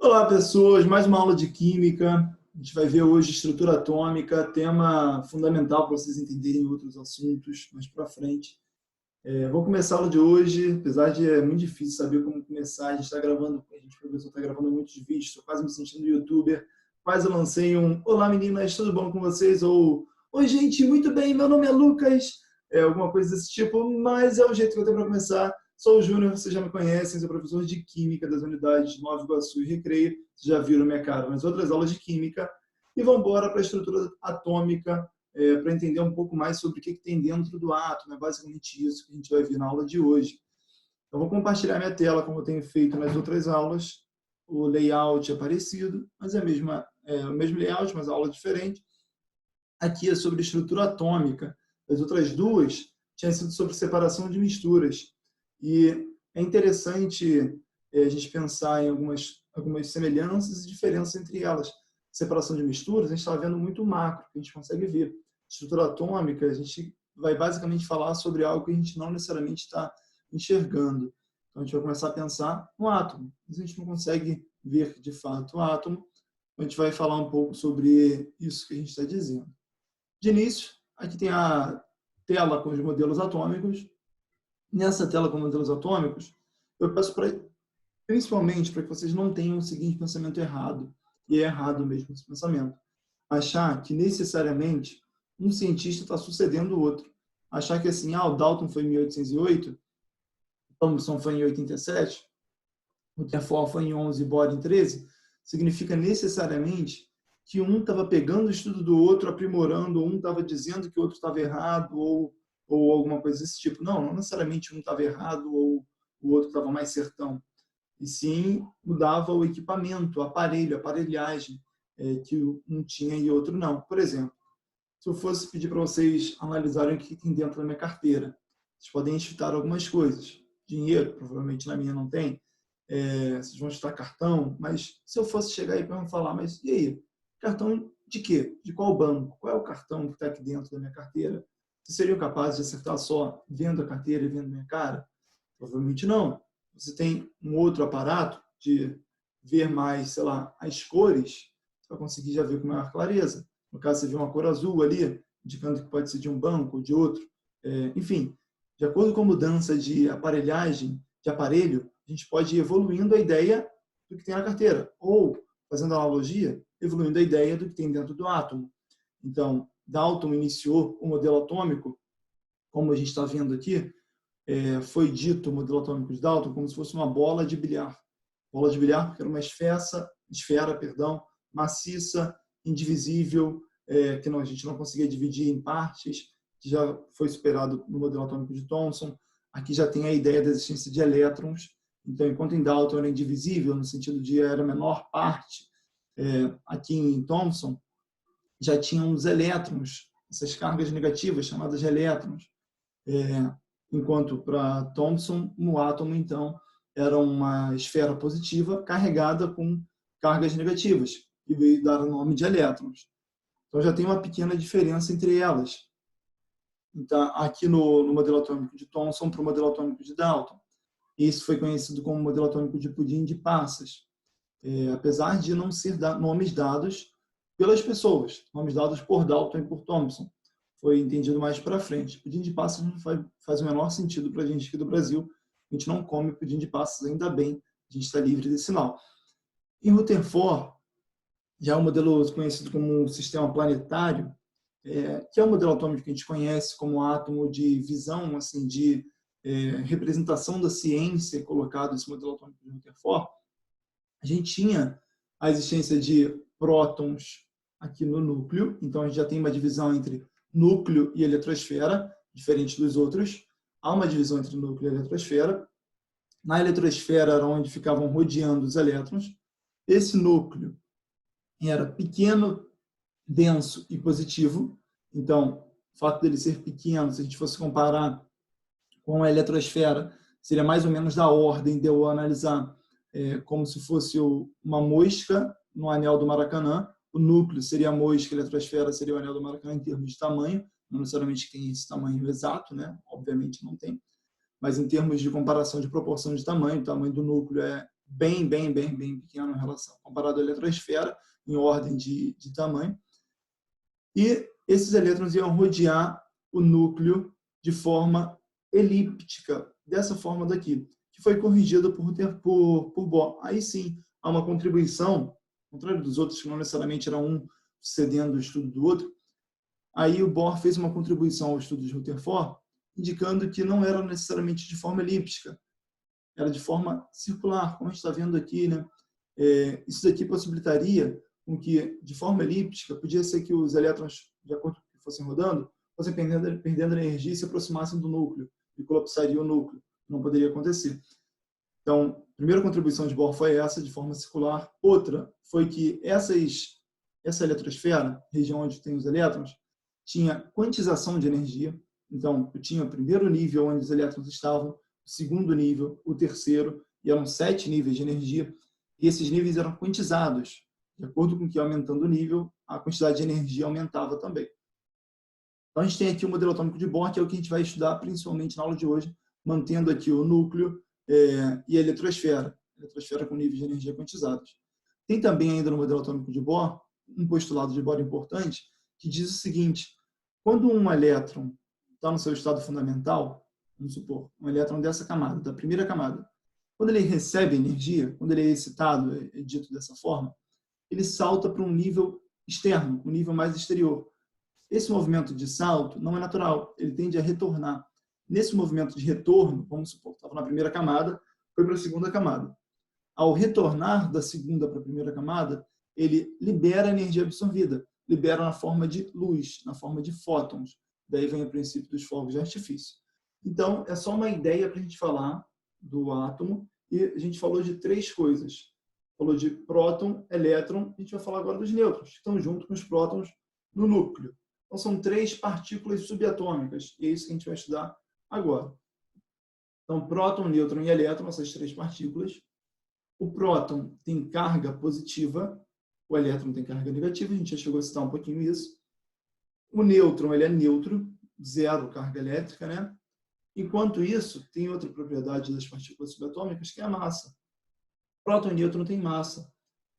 Olá, pessoas. Mais uma aula de Química. A gente vai ver hoje estrutura atômica, tema fundamental para vocês entenderem outros assuntos mais para frente. Vou começar a aula de hoje, apesar de é muito difícil saber como começar. A gente está gravando, o professor está gravando muitos vídeos, estou quase me sentindo youtuber. Quase eu lancei um "Olá, meninas, tudo bom com vocês?" ou "Oi, gente, muito bem, meu nome é Lucas." Alguma coisa desse tipo, mas é o jeito que eu tenho para começar. Sou o Júnior, vocês já me conhecem, sou professor de Química das unidades Nova Iguaçu e Recreio. Vocês já viram minha cara nas outras aulas de Química. E vamos embora para a estrutura atômica, para entender um pouco mais sobre o que tem dentro do átomo. É basicamente isso que a gente vai ver na aula de hoje. Eu vou compartilhar minha tela, como eu tenho feito nas outras aulas. O layout é parecido, mas é o mesmo layout, mas a aula é diferente. Aqui é sobre estrutura atômica. As outras duas tinham sido sobre separação de misturas. E é interessante a gente pensar em algumas semelhanças e diferenças entre elas. Separação de misturas, a gente está vendo muito macro, que a gente consegue ver. Estrutura atômica, a gente vai basicamente falar sobre algo que a gente não necessariamente está enxergando. Então, a gente vai começar a pensar no átomo. Mas a gente não consegue ver, de fato, o átomo. Então, a gente vai falar um pouco sobre isso que a gente está dizendo. De início, aqui tem a tela com os modelos atômicos. Nessa tela com modelos atômicos, eu peço principalmente para que vocês não tenham o seguinte pensamento errado, e é errado mesmo esse pensamento. Achar que necessariamente um cientista está sucedendo o outro. Achar que assim, o Dalton foi em 1808, o Thomson foi em 87, o Rutherford foi em 11 e Bohr em 13, significa necessariamente que um estava pegando o estudo do outro, aprimorando, ou um estava dizendo que o outro estava errado, ou alguma coisa desse tipo. Não necessariamente um estava errado ou o outro estava mais certão. E sim, mudava o equipamento, o aparelho, a aparelhagem que um tinha e o outro não. Por exemplo, se eu fosse pedir para vocês analisarem o que tem dentro da minha carteira, vocês podem enxutar algumas coisas. Dinheiro, provavelmente na minha não tem. Vocês vão enxutar cartão, mas se eu fosse chegar aí para me falar, mas e aí? Cartão de quê? De qual banco? Qual é o cartão que está aqui dentro da minha carteira? Vocês seriam capazes de acertar só vendo a carteira e vendo minha cara? Provavelmente não. Você tem um outro aparato de ver mais, sei lá, as cores, você vai conseguir já ver com maior clareza. No caso, você vê uma cor azul ali, indicando que pode ser de um banco ou de outro. Enfim, de acordo com a mudança de aparelhagem, de aparelho, a gente pode ir evoluindo a ideia do que tem na carteira. Ou, fazendo analogia, evoluindo a ideia do que tem dentro do átomo. Então, Dalton iniciou o modelo atômico, como a gente está vendo aqui, foi dito o modelo atômico de Dalton como se fosse uma bola de bilhar. Bola de bilhar porque era uma esfera, maciça, indivisível, que a gente não conseguia dividir em partes, que já foi superado no modelo atômico de Thomson. Aqui já tem a ideia da existência de elétrons. Então, enquanto em Dalton era indivisível, no sentido de era a menor parte, aqui em Thomson já tinham os elétrons, essas cargas negativas chamadas de elétrons. Enquanto para Thomson, no átomo, então, era uma esfera positiva carregada com cargas negativas, que veio dar o nome de elétrons. Então, já tem uma pequena diferença entre elas. Então, aqui no modelo atômico de Thomson para o modelo atômico de Dalton. Isso foi conhecido como modelo atômico de pudim de passas. Apesar de não ser nomes dados pelas pessoas, nomes dados por Dalton e por Thomson. Foi entendido mais para frente. Pudim de passas não faz o menor sentido para a gente aqui do Brasil. A gente não come pudim de passas, ainda bem, a gente está livre desse mal. Em Rutherford, já é um modelo conhecido como um sistema planetário, que é um modelo atômico que a gente conhece como átomo de visão, assim, de representação da ciência colocado nesse modelo atômico de Rutherford. A gente tinha a existência de prótons aqui no núcleo, então a gente já tem uma divisão entre núcleo e eletrosfera, diferente dos outros. Há uma divisão entre núcleo e eletrosfera. Na eletrosfera era onde ficavam rodeando os elétrons. Esse núcleo era pequeno, denso e positivo. Então, o fato dele ser pequeno, se a gente fosse comparar com a eletrosfera, seria mais ou menos da ordem de eu analisar como se fosse uma mosca no anel do Maracanã. O núcleo seria a mosca, a eletrosfera seria o anel do Maracanã em termos de tamanho. Não necessariamente tem esse tamanho exato, né? Obviamente não tem. Mas em termos de comparação de proporção de tamanho, o tamanho do núcleo é bem pequeno em relação, comparado à eletrosfera, em ordem de tamanho. E esses elétrons iam rodear o núcleo de forma elíptica, dessa forma daqui, que foi corrigida por Bohr. Aí sim, há uma contribuição, ao contrário dos outros, que não necessariamente era um cedendo o estudo do outro. Aí o Bohr fez uma contribuição ao estudo de Rutherford, indicando que não era necessariamente de forma elíptica, era de forma circular, como a gente está vendo aqui, né? Isso daqui possibilitaria com que, de forma elíptica, podia ser que os elétrons, de acordo com o que fossem rodando, fossem perdendo energia e se aproximassem do núcleo, e colapsaria o núcleo. Não poderia acontecer. Então, a primeira contribuição de Bohr foi essa, de forma circular. Outra foi que essa eletrosfera, região onde tem os elétrons, tinha quantização de energia. Então, eu tinha o primeiro nível onde os elétrons estavam, o segundo nível, o terceiro, e eram 7 níveis de energia, e esses níveis eram quantizados. De acordo com que ia aumentando o nível, a quantidade de energia aumentava também. Então, a gente tem aqui o modelo atômico de Bohr, que é o que a gente vai estudar principalmente na aula de hoje, mantendo aqui o núcleo e a eletrosfera com níveis de energia quantizados. Tem também ainda no modelo atômico de Bohr, um postulado de Bohr importante, que diz o seguinte: quando um elétron está no seu estado fundamental, vamos supor, um elétron dessa camada, da primeira camada, quando ele recebe energia, quando ele é excitado, é dito dessa forma, ele salta para um nível externo, um nível mais exterior. Esse movimento de salto não é natural, ele tende a retornar. Nesse movimento de retorno, vamos supor, estava na primeira camada, foi para a segunda camada. Ao retornar da segunda para a primeira camada, ele libera a energia absorvida, libera na forma de luz, na forma de fótons. Daí vem o princípio dos fogos de artifício. Então, é só uma ideia para a gente falar do átomo, e a gente falou de 3 coisas. Falou de próton, elétron, a gente vai falar agora dos nêutrons, que estão junto com os prótons no núcleo. Então, são 3 partículas subatômicas, e é isso que a gente vai estudar agora. Então, próton, nêutron e elétron, essas 3 partículas. O próton tem carga positiva, o elétron tem carga negativa, a gente já chegou a citar um pouquinho isso. O nêutron, ele é neutro, zero carga elétrica, né? Enquanto isso, tem outra propriedade das partículas subatômicas, que é a massa. Próton e nêutron têm massa,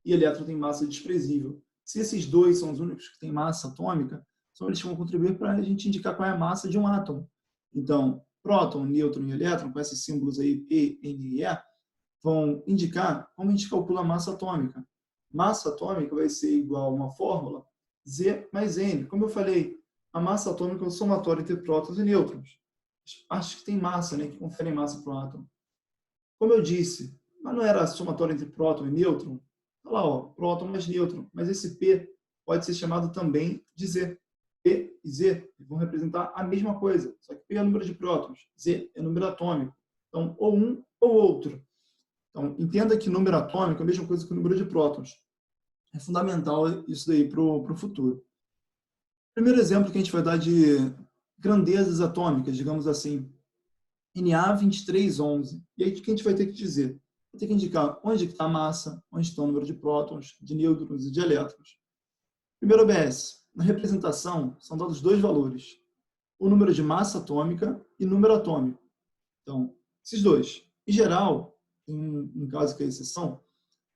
e elétron tem massa desprezível. Se esses dois são os únicos que têm massa atômica, são eles que vão contribuir para a gente indicar qual é a massa de um átomo. Então, próton, nêutron e elétron, com esses símbolos aí, E, N e E, vão indicar como a gente calcula a massa atômica. Massa atômica vai ser igual a uma fórmula Z mais N. Como eu falei, a massa atômica é o somatório entre prótons e nêutrons. As partes que têm massa, né, que conferem massa para o átomo. Como eu disse, mas não era somatório entre próton e nêutron? Olha lá, ó, próton mais nêutron. Mas esse P pode ser chamado também de Z. P e Z vão representar a mesma coisa, só que P é o número de prótons, Z é o número atômico. Então, ou um ou outro. Então, entenda que número atômico é a mesma coisa que o número de prótons. É fundamental isso daí para o futuro. Primeiro exemplo que a gente vai dar de grandezas atômicas, digamos assim, Na2311. E aí o que a gente vai ter que dizer? Vai ter que indicar onde está a massa, onde está o número de prótons, de nêutrons e de elétrons. Primeiro OBS. Na representação, são dados 2 valores. O número de massa atômica e número atômico. Então, esses dois. Em geral, em um caso que é exceção,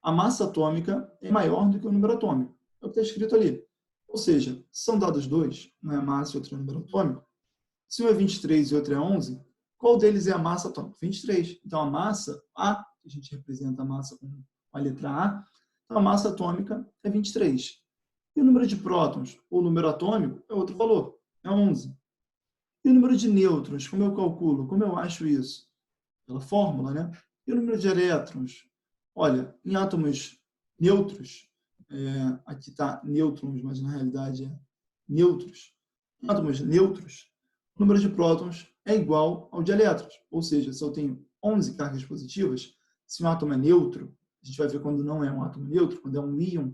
a massa atômica é maior do que o número atômico. É o que está escrito ali. Ou seja, são dados 2, um é a massa e outro é o número atômico. Se um é 23 e outro é 11, qual deles é a massa atômica? 23. Então, a massa, A, que a gente representa a massa com a letra A, então a massa atômica é 23. E o número de prótons, ou número atômico, é outro valor, é 11. E o número de nêutrons, como eu calculo? Como eu acho isso? Pela fórmula, né? E o número de elétrons? Olha, em átomos neutros, aqui está nêutrons, mas na realidade é neutros. Em átomos neutros, o número de prótons é igual ao de elétrons. Ou seja, se eu tenho 11 cargas positivas, se um átomo é neutro, a gente vai ver quando não é um átomo neutro, quando é um íon.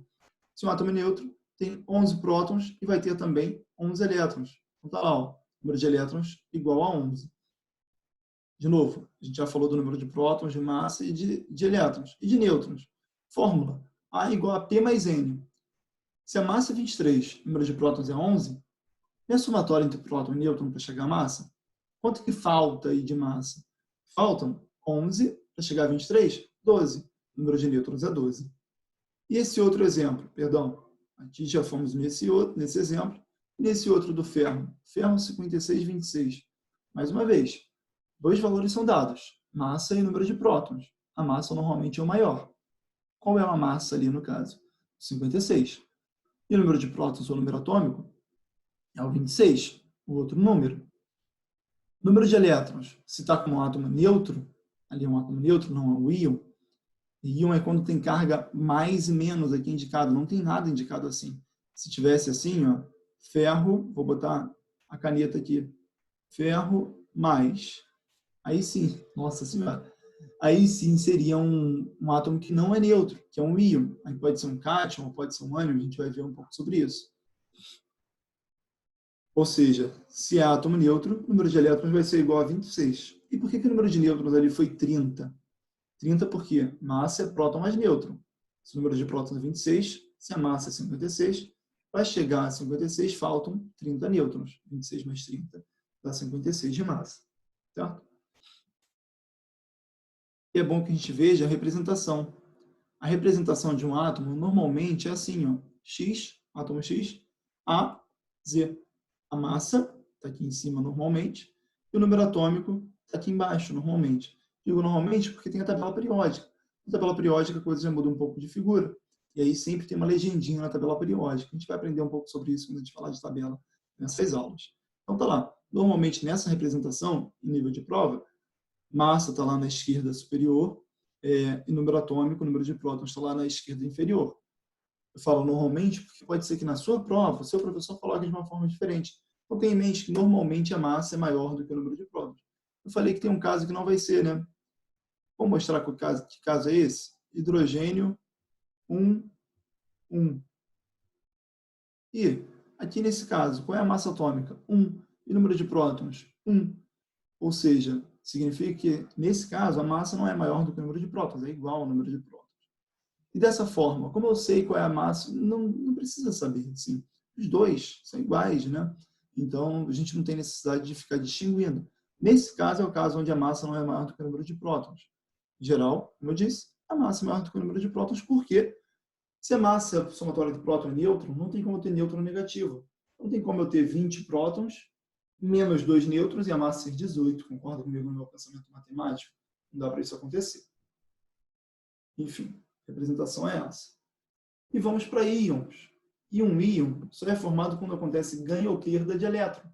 Se um átomo é neutro, tem 11 prótons e vai ter também 11 elétrons. Então está lá, ó, número de elétrons igual a 11. De novo, a gente já falou do número de prótons, de massa e de elétrons. E de nêutrons. Fórmula. A igual a P mais N. Se a massa é 23, o número de prótons é 11, é somatório entre próton e nêutron para chegar à massa? Quanto que falta aí de massa? Faltam 11 para chegar a 23? 12. número de nêutrons é 12. E esse outro exemplo, perdão, aqui já fomos nesse exemplo, nesse outro do ferro, ferro 56,26. Mais uma vez, dois valores são dados, massa e número de prótons. A massa normalmente é o maior. Qual é a massa ali no caso? 56. E o número de prótons, ou número atômico, é o 26, o outro número. Número de elétrons, se está com um átomo neutro, ali é um átomo neutro, não é um íon. E íon é quando tem carga mais e menos aqui indicado, não tem nada indicado assim. Se tivesse assim, ó, ferro, vou botar a caneta aqui, ferro mais. Aí sim, nossa senhora, aí sim seria um átomo que não é neutro, que é um íon. Aí pode ser um cátion, ou pode ser um ânion, a gente vai ver um pouco sobre isso. Ou seja, se é átomo neutro, o número de elétrons vai ser igual a 26. E por que o número de nêutrons ali foi 30? 30 porque massa é próton mais nêutron. Se o número de prótons é 26, se a massa é 56, para chegar a 56 faltam 30 nêutrons. 26 mais 30 dá 56 de massa. Certo? E é bom que a gente veja a representação. A representação de um átomo normalmente é assim, ó, X, átomo X, A, Z. A massa está aqui em cima normalmente, e o número atômico está aqui embaixo normalmente. Digo normalmente porque tem a tabela periódica. Na tabela periódica a coisa já muda um pouco de figura. E aí sempre tem uma legendinha na tabela periódica. A gente vai aprender um pouco sobre isso quando a gente falar de tabela nessas aulas. Então tá lá. Normalmente nessa representação, em nível de prova, massa está lá na esquerda superior, e número atômico, número de prótons está lá na esquerda inferior. Eu falo normalmente porque pode ser que na sua prova o seu professor coloque de uma forma diferente. Então tenha em mente que normalmente a massa é maior do que o número de prótons. Eu falei que tem um caso que não vai ser, né? Vou mostrar que caso é esse. Hidrogênio 1, 1. E aqui nesse caso, qual é a massa atômica? 1. E o número de prótons? 1. Ou seja, significa que nesse caso a massa não é maior do que o número de prótons, é igual ao número de prótons. E dessa forma, como eu sei qual é a massa, não precisa saber. Assim, os dois são iguais, né? Então, a gente não tem necessidade de ficar distinguindo. Nesse caso, é o caso onde a massa não é maior do que o número de prótons. Em geral, como eu disse, a massa é maior do que o número de prótons, porque se a massa somatória de próton é nêutron, não tem como eu ter nêutron negativo. Não tem como eu ter 20 prótons, menos 2 nêutrons e a massa ser 18. Concorda comigo no meu pensamento matemático? Não dá para isso acontecer. Enfim. A representação é essa. E vamos para íons. E um íon só é formado quando acontece ganho ou perda de elétron.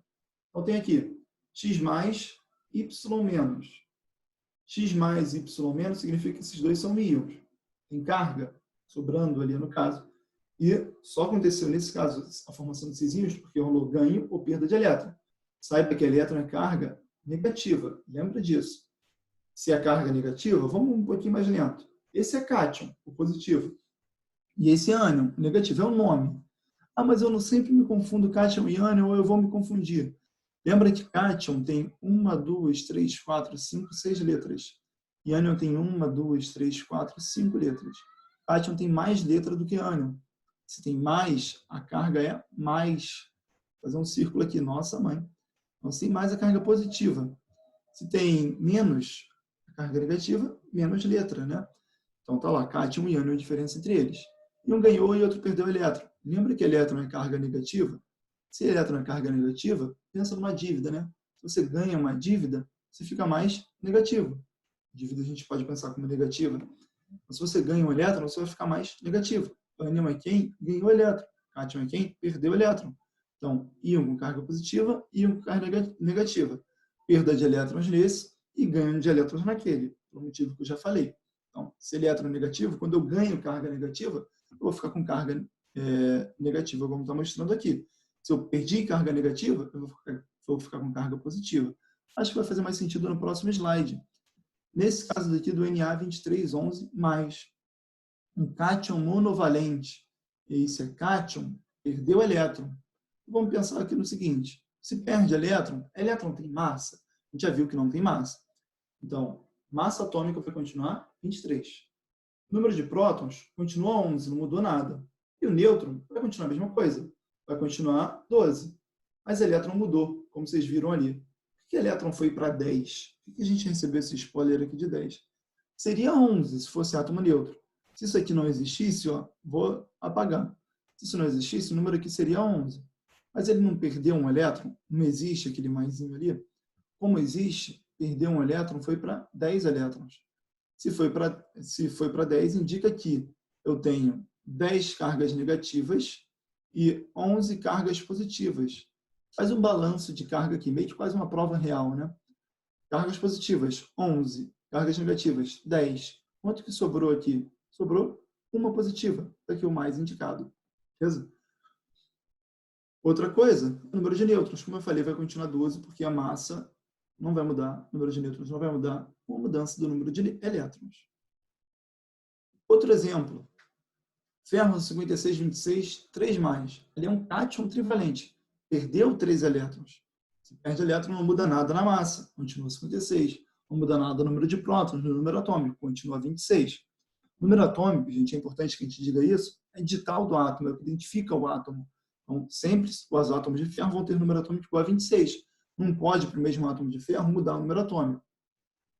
Então tem aqui X mais, Y menos. X mais e Y menos significa que esses dois são íons. Tem carga sobrando ali no caso. E só aconteceu nesse caso a formação desses íons porque rolou ganho ou perda de elétron. Saiba que elétron é carga negativa. Lembra disso. Se a carga é negativa, vamos um pouquinho mais lento. Esse é cátion, o positivo. E esse é ânion, o negativo, é o nome. Ah, mas eu não sempre me confundo cátion e ânion, ou eu vou me confundir. Lembra que cátion tem 1, 2, 3, 4, 5, 6 letras. E ânion tem 1, 2, 3, 4, 5 letras. Cátion tem mais letra do que ânion. Se tem mais, a carga é mais. Vou fazer um círculo aqui, nossa mãe. Então, se tem mais, a carga positiva. Se tem menos, a carga negativa, menos letra, né? Então tá lá, cátion e ânion, a diferença entre eles. E um ganhou e outro perdeu elétron. Lembra que elétron é carga negativa? Se elétron é carga negativa, pensa numa dívida, né? Se você ganha uma dívida, você fica mais negativo. Dívida a gente pode pensar como negativa. Mas se você ganha um elétron, você vai ficar mais negativo. Ânion é quem ganhou elétron. Cátion é quem perdeu elétron. Então, íon com carga positiva, íon com carga negativa. Perda de elétrons nesse e ganho de elétrons naquele, por motivo que eu já falei. Então, se elétron é negativo, quando eu ganho carga negativa, eu vou ficar com carga negativa, como está mostrando aqui. Se eu perdi carga negativa, eu vou ficar com carga positiva. Acho que vai fazer mais sentido no próximo slide. Nesse caso daqui do Na2311+, um cátion monovalente, e esse é cátion, perdeu elétron. Vamos pensar aqui no seguinte, se perde elétron tem massa? A gente já viu que não tem massa. Então, massa atômica vai continuar 23. O número de prótons continua 11, não mudou nada. E o nêutron vai continuar a mesma coisa, vai continuar 12. Mas elétron mudou, como vocês viram ali. Por que elétron foi para 10? Por que a gente recebeu esse spoiler aqui de 10? seria 11 se fosse átomo neutro. Se isso aqui não existisse, ó, vou apagar. Se isso não existisse, o número aqui seria 11. Mas ele não perdeu um elétron? Não existe aquele maisinho ali? Como existe, perder um elétron foi para 10 elétrons. Se foi para 10, indica que eu tenho 10 cargas negativas e 11 cargas positivas. Faz um balanço de carga aqui, meio que quase uma prova real, né? Cargas positivas, 11. Cargas negativas, 10. Quanto que sobrou aqui? Sobrou uma positiva. Está aqui o mais indicado. Beleza? Outra coisa, o número de nêutrons. Como eu falei, vai continuar 12, porque a massa não vai mudar, o número de nêutrons não vai mudar com a mudança do número de elétrons. Outro exemplo. Ferro 5626, 3+. Ele é um cátion trivalente. Perdeu 3 elétrons. Se perde elétron, não muda nada na massa. Continua 56. Não muda nada no número de prótons, no número atômico. Continua 26. O número atômico, gente, é importante que a gente diga isso, é digital do átomo, é o que identifica o átomo. Então, sempre os átomos de ferro vão ter número atômico igual a 26. Não pode, para o mesmo átomo de ferro, mudar o número atômico.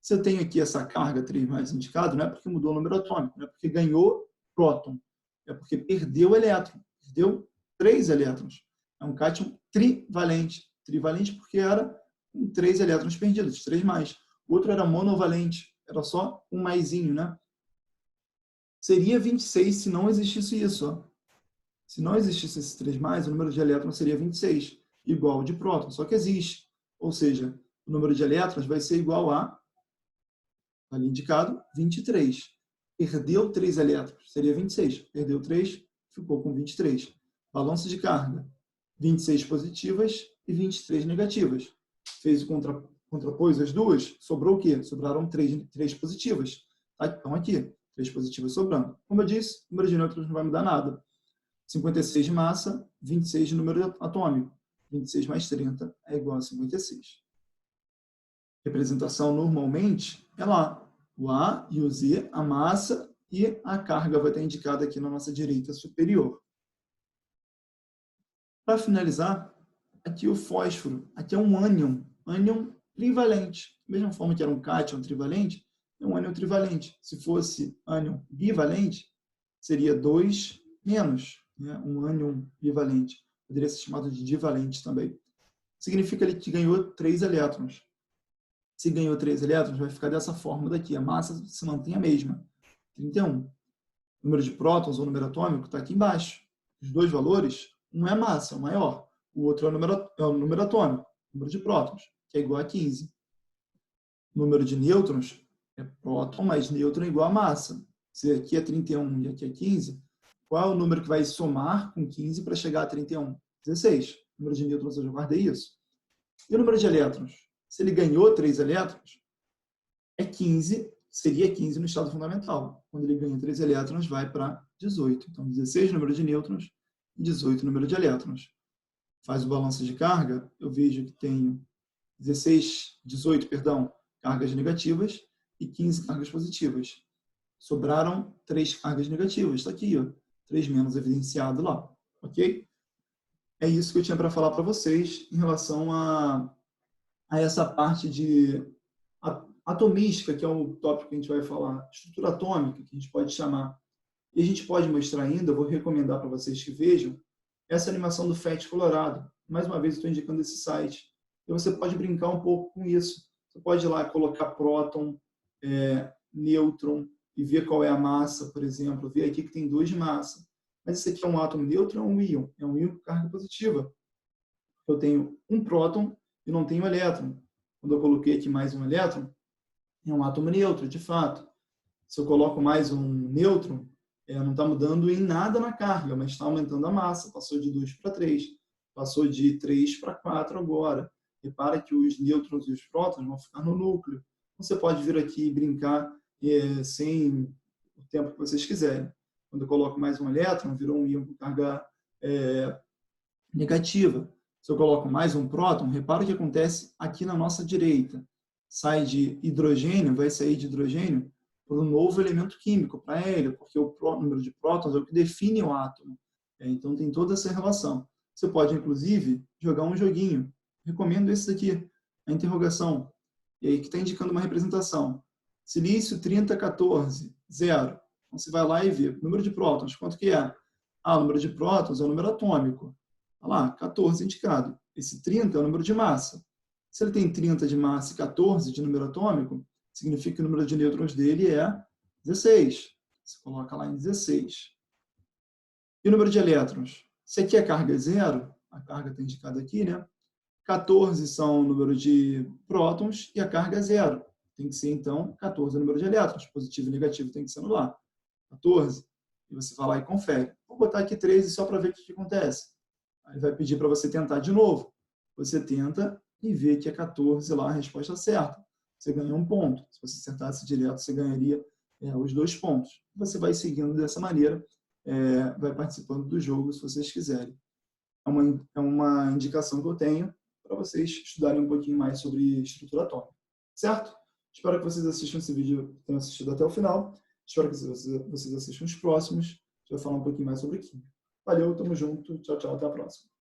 Se eu tenho aqui essa carga 3+ indicado, não é porque mudou o número atômico, não é porque ganhou próton, é porque perdeu elétron, perdeu 3 elétrons. É um cátion trivalente. Trivalente porque era com 3 elétrons perdidos, 3+. O outro era monovalente, era só um maisinho, né? Seria 26 se não existisse isso. Ó. Se não existisse esse 3+, o número de elétrons seria 26, igual ao de prótons, só que existe. Ou seja, o número de elétrons vai ser igual a, ali indicado, 23. Perdeu 3 elétrons, seria 26. Perdeu 3, ficou com 23. Balanço de carga, 26 positivas e 23 negativas. Fez o contrapôs as duas, sobrou o quê? Sobraram 3 positivas. Tá? Então aqui, 3 positivas sobrando. Como eu disse, o número de nêutrons não vai mudar nada. 56 de massa, 26 de número atômico. 26 mais 30 é igual a 56. Representação normalmente é lá. O A e o Z, a massa e a carga vai estar indicada aqui na nossa direita superior. Para finalizar, aqui o fósforo. Aqui é um ânion trivalente. Da mesma forma que era um cátion trivalente, é um ânion trivalente. Se fosse ânion bivalente, seria 2 menos, né? Um ânion bivalente. Poderia ser chamado de divalente também. Significa que ganhou 3 elétrons. Se ganhou 3 elétrons, vai ficar dessa forma daqui. A massa se mantém a mesma, 31. O número de prótons ou número atômico está aqui embaixo. Os dois valores, um é a massa, é o maior. O outro é o número atômico, o número de prótons, que é igual a 15. O número de nêutrons é próton mais nêutron igual a massa. Se aqui é 31 e aqui é 15, qual é o número que vai somar com 15 para chegar a 31? 16. O número de nêutrons, eu já guardei isso. E o número de elétrons? Se ele ganhou 3 elétrons, é 15, seria 15 no estado fundamental. Quando ele ganha 3 elétrons, vai para 18. Então, 16 número de nêutrons e 18 número de elétrons. Faz o balanço de carga, eu vejo que tenho 18, cargas negativas e 15 cargas positivas. Sobraram 3 cargas negativas. Está aqui, ó, 3 menos evidenciado lá. Ok? É isso que eu tinha para falar para vocês em relação a essa parte de atomística, que é o tópico que a gente vai falar, estrutura atômica, que a gente pode chamar. E a gente pode mostrar ainda, eu vou recomendar para vocês que vejam, essa animação do FET Colorado. Mais uma vez, estou indicando esse site. E você pode brincar um pouco com isso. Você pode ir lá colocar próton, nêutron, e ver qual é a massa, por exemplo. Ver aqui que tem 2 de massa. Mas esse aqui é um átomo neutro ou é um íon? É um íon com carga positiva. Eu tenho um próton e não tenho elétron. Quando eu coloquei aqui mais um elétron, é um átomo neutro, de fato. Se eu coloco mais um nêutron, não está mudando em nada na carga, mas está aumentando a massa. Passou de 2 para 3. Passou de 3 para 4 agora. Repara que os nêutrons e os prótons vão ficar no núcleo. Você pode vir aqui e brincar sem o tempo que vocês quiserem. Quando eu coloco mais um elétron, virou um íon com carga negativa. Se eu coloco mais um próton, repara o que acontece aqui na nossa direita. Sai de hidrogênio, vai sair de hidrogênio para um novo elemento químico, para hélio, porque o número de prótons é o que define o átomo. Então tem toda essa relação. Você pode, inclusive, jogar um joguinho. Recomendo esse aqui, a interrogação. E aí que está indicando uma representação. Silício 30, 14, 0. Então, você vai lá e vê. Número de prótons, quanto que é? O número de prótons é o número atômico. Olha lá, 14 indicado. Esse 30 é o número de massa. Se ele tem 30 de massa e 14 de número atômico, significa que o número de nêutrons dele é 16. Você coloca lá em 16. E o número de elétrons? Se aqui a carga é 0, a carga está indicada aqui, né? 14 são o número de prótons e a carga é 0. Tem que ser, então, 14 é o número de elétrons. Positivo e negativo tem que ser anular. 14. E você vai lá e confere. Vou botar aqui 13 só para ver o que acontece. Aí vai pedir para você tentar de novo. Você tenta e vê que é 14 lá a resposta certa. Você ganha um ponto. Se você acertasse direto, você ganharia os 2 pontos. Você vai seguindo dessa maneira, vai participando do jogo, se vocês quiserem. É uma indicação que eu tenho para vocês estudarem um pouquinho mais sobre estrutura atômica. Certo? Espero que vocês assistam esse vídeo, tenham assistido até o final. Espero que vocês assistam os próximos. A gente vai falar um pouquinho mais sobre química. Valeu, tamo junto. Tchau, tchau. Até a próxima.